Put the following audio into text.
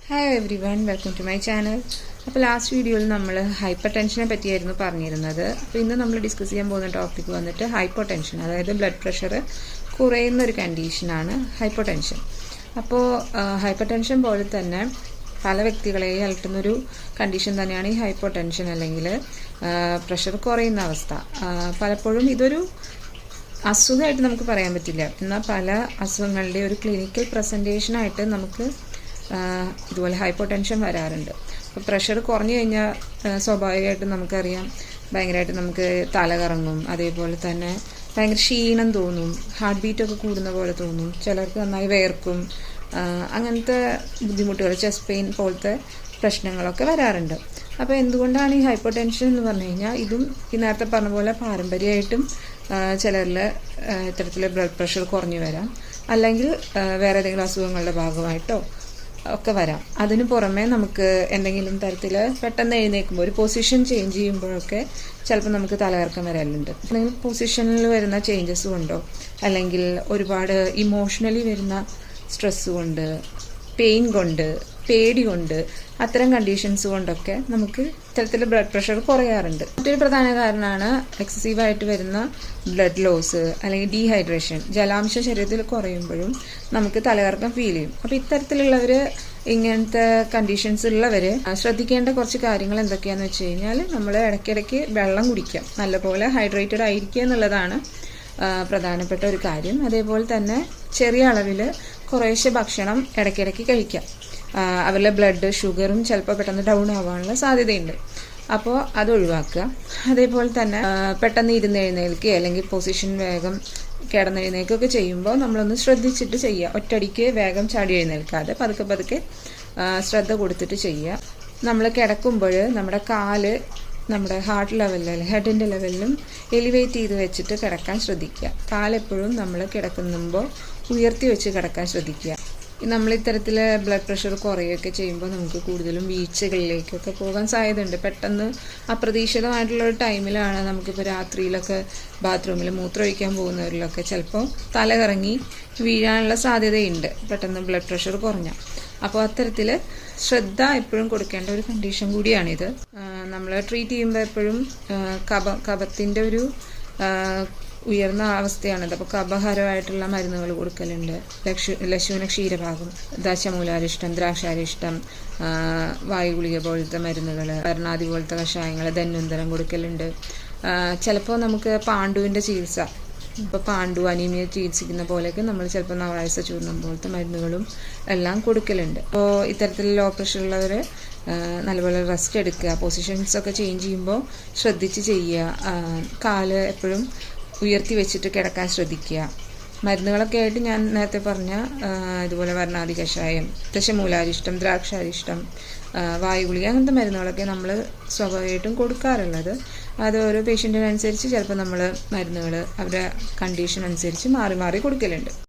Hi everyone, welcome to my channel. അപ്പോൾ last വീഡിയോയിൽ നമ്മൾ ഹൈപ്പർ ടെൻഷനെ പറ്റിയായിരുന്നു പറഞ്ഞിരുന്നത്. അപ്പോൾ ഇന്ന് നമ്മൾ ഡിസ്കസ് ചെയ്യാൻ പോകുന്ന ടോപ്പിക് വന്നിട്ട് ഹൈപ്പർ ടെൻഷൻ, അതായത് ബ്ലഡ് പ്രഷർ കുറയുന്ന ഒരു കണ്ടീഷനാണ് ഹൈപ്പർ ടെൻഷൻ. അപ്പോൾ ഹൈപ്പർ ടെൻഷൻ പോലെ തന്നെ പല വ്യക്തികളെയും അലട്ടുന്നൊരു കണ്ടീഷൻ തന്നെയാണ് ഈ ഹൈപ്പർ ടെൻഷൻ, അല്ലെങ്കിൽ പ്രഷർ കുറയുന്ന അവസ്ഥ. പലപ്പോഴും ഇതൊരു അസുഖമായിട്ട് നമുക്ക് പറയാൻ പറ്റില്ല, എന്നാൽ പല അസുഖങ്ങളുടെ ഒരു ക്ലിനിക്കൽ പ്രസൻറ്റേഷനായിട്ട് നമുക്ക് ഇതുപോലെ ഹൈപ്പർ ടെൻഷൻ വരാറുണ്ട്. അപ്പോൾ പ്രഷർ കുറഞ്ഞു കഴിഞ്ഞാൽ സ്വാഭാവികമായിട്ടും നമുക്കറിയാം ഭയങ്കരമായിട്ട് നമുക്ക് തല കറങ്ങും, അതേപോലെ തന്നെ ഭയങ്കര ക്ഷീണം തോന്നും, ഹാർട്ട് ബീറ്റൊക്കെ കൂടുന്ന പോലെ തോന്നും, ചിലർക്ക് നന്നായി വേർക്കും, അങ്ങനത്തെ ബുദ്ധിമുട്ടുകൾ, ചെസ്റ്റ് പെയിൻ പോലത്തെ പ്രശ്നങ്ങളൊക്കെ വരാറുണ്ട്. അപ്പോൾ എന്തുകൊണ്ടാണ് ഈ ഹൈപ്പർ ടെൻഷൻ എന്ന് പറഞ്ഞു കഴിഞ്ഞാൽ, ഇതും ഈ നേരത്തെ പറഞ്ഞ പോലെ പാരമ്പര്യമായിട്ടും ചിലരിൽ ഇത്തരത്തിൽ ബ്ലഡ് പ്രഷർ കുറഞ്ഞു വരാം, അല്ലെങ്കിൽ വേറെ ഏതെങ്കിലും അസുഖങ്ങളുടെ ഭാഗമായിട്ടോ ഒക്കെ വരാം. അതിന് പുറമെ നമുക്ക് എന്തെങ്കിലും തരത്തിൽ പെട്ടെന്ന് എഴുന്നേൽക്കുമ്പോൾ ഒരു പൊസിഷൻ ചേഞ്ച് ചെയ്യുമ്പോഴൊക്കെ ചിലപ്പോൾ നമുക്ക് തലകറക്കം വരാറുണ്ട്. എന്തെങ്കിലും പൊസിഷനിൽ വരുന്ന ചേഞ്ചസ് കൊണ്ടോ, അല്ലെങ്കിൽ ഒരുപാട് ഇമോഷണലി വരുന്ന സ്ട്രെസ് കൊണ്ട്, പെയിൻ കൊണ്ട്, പേടി കൊണ്ട്, അത്തരം കണ്ടീഷൻസ് കൊണ്ടൊക്കെ നമുക്ക് ഇത്തരത്തിൽ ബ്ലഡ് പ്രഷർ കുറയാറുണ്ട്. മറ്റൊരു പ്രധാന കാരണമാണ് എക്സസീവായിട്ട് വരുന്ന ബ്ലഡ് ലോസ്, അല്ലെങ്കിൽ ഡീഹൈഡ്രേഷൻ. ജലാംശം ശരീരത്തിൽ കുറയുമ്പോഴും നമുക്ക് തലകറക്കം ഫീൽ ചെയ്യും. അപ്പോൾ ഇത്തരത്തിലുള്ളവർ, ഇങ്ങനത്തെ കണ്ടീഷൻസ് ഉള്ളവർ ശ്രദ്ധിക്കേണ്ട കുറച്ച് കാര്യങ്ങൾ എന്തൊക്കെയാണെന്ന് വെച്ച് കഴിഞ്ഞാൽ, നമ്മൾ ഇടയ്ക്കിടയ്ക്ക് വെള്ളം കുടിക്കാം, നല്ലപോലെ ഹൈഡ്രേറ്റഡ് ആയിരിക്കുക എന്നുള്ളതാണ് പ്രധാനപ്പെട്ട ഒരു കാര്യം. അതേപോലെ തന്നെ ചെറിയ അളവിൽ കുറേശ്ശെ ഭക്ഷണം ഇടയ്ക്കിടയ്ക്ക് കഴിക്കാം. അവരുടെ ബ്ലഡ് ഷുഗറും ചിലപ്പോൾ പെട്ടെന്ന് ഡൗൺ ആവാനുള്ള സാധ്യതയുണ്ട്, അപ്പോൾ അത് ഒഴിവാക്കുക. അതേപോലെ തന്നെ പെട്ടെന്ന് ഇരുന്ന് എഴുന്നേൽക്കുക, അല്ലെങ്കിൽ പൊസിഷൻ വേഗം കിടന്നെഴുന്നേൽക്കുകയൊക്കെ ചെയ്യുമ്പോൾ നമ്മളൊന്ന് ശ്രദ്ധിച്ചിട്ട് ചെയ്യുക. ഒറ്റയടിക്ക് വേഗം ചാടി എഴുന്നേൽക്കാതെ പതുക്കെ പതുക്കെ ശ്രദ്ധ കൊടുത്തിട്ട് ചെയ്യുക. നമ്മൾ കിടക്കുമ്പോൾ നമ്മുടെ കാല് നമ്മുടെ ഹാർട്ട് ലെവലിൽ, ഹെഡിൻ്റെ ലെവലിലും എലിവേറ്റ് ചെയ്ത് വെച്ചിട്ട് കിടക്കാൻ ശ്രദ്ധിക്കുക. കാലെപ്പോഴും നമ്മൾ കിടക്കുമ്പോൾ ഉയർത്തി വെച്ച് കിടക്കാൻ ശ്രദ്ധിക്കുക. നമ്മൾ ഇത്തരത്തിൽ ബ്ലഡ് പ്രഷർ കുറയുകയൊക്കെ ചെയ്യുമ്പോൾ നമുക്ക് കൂടുതലും വീഴ്ചകളിലേക്കൊക്കെ പോകാൻ സാധ്യതയുണ്ട്. പെട്ടെന്ന് അപ്രതീക്ഷിതമായിട്ടുള്ളൊരു ടൈമിലാണ് നമുക്കിപ്പോൾ രാത്രിയിലൊക്കെ ബാത്റൂമിൽ മൂത്രമൊഴിക്കാൻ പോകുന്നവരിലൊക്കെ ചിലപ്പോൾ തല കറങ്ങി വീഴാനുള്ള സാധ്യതയുണ്ട്, പെട്ടെന്ന് ബ്ലഡ് പ്രഷർ കുറഞ്ഞാൽ. അപ്പോൾ അത്തരത്തിൽ ശ്രദ്ധ എപ്പോഴും കൊടുക്കേണ്ട ഒരു കണ്ടീഷൻ കൂടിയാണിത്. നമ്മൾ ട്രീറ്റ് ചെയ്യുമ്പോൾ എപ്പോഴും കഫത്തിൻ്റെ ഒരു ഉയർന്ന അവസ്ഥയാണിത്. അപ്പോൾ കഫഹരമായിട്ടുള്ള മരുന്നുകൾ കൊടുക്കലുണ്ട്. ലശൂന ക്ഷീരഭാഗം, ദശമൂലാരിഷ്ടം, ദ്രാക്ഷാരിഷ്ടം, വായുഗുളിക പോലത്തെ മരുന്നുകൾ, വർണ്ണാദി പോലത്തെ കഷായങ്ങൾ, ധന്വന്തരം കൊടുക്കലുണ്ട്. ചിലപ്പോൾ നമുക്ക് പാണ്ഡുവിൻ്റെ ചികിത്സ, ഇപ്പോൾ പാണ്ഡു അനീമിയ ചികിത്സിക്കുന്ന പോലെയൊക്കെ നമ്മൾ ചിലപ്പോൾ നവരായസ ചൂർണം പോലത്തെ മരുന്നുകളും എല്ലാം കൊടുക്കലുണ്ട്. അപ്പോൾ ഇത്തരത്തിൽ ലോ പ്രഷറുള്ളവർ നല്ലപോലെ റെസ്റ്റ് എടുക്കുക, പൊസിഷൻസൊക്കെ ചേഞ്ച് ചെയ്യുമ്പോൾ ശ്രദ്ധിച്ച് ചെയ്യുക, കാല് എപ്പോഴും ഉയർത്തി വെച്ചിട്ട് കിടക്കാൻ ശ്രദ്ധിക്കുക. മരുന്നുകളൊക്കെ ആയിട്ട് ഞാൻ നേരത്തെ പറഞ്ഞ ഇതുപോലെ വർണ്ണാദി കഷായം, ദശമൂലാരിഷ്ടം, ദ്രാക്ഷാരിഷ്ടം, വായുഗുളിക, അങ്ങനത്തെ മരുന്നുകളൊക്കെ നമ്മൾ സ്വാഭാവികമായിട്ടും കൊടുക്കാറുള്ളത്. അത് ഓരോ പേഷ്യൻറ്റിനനുസരിച്ച് ചിലപ്പോൾ നമ്മൾ മരുന്നുകൾ അവരുടെ കണ്ടീഷൻ അനുസരിച്ച് മാറി മാറി കൊടുക്കലുണ്ട്.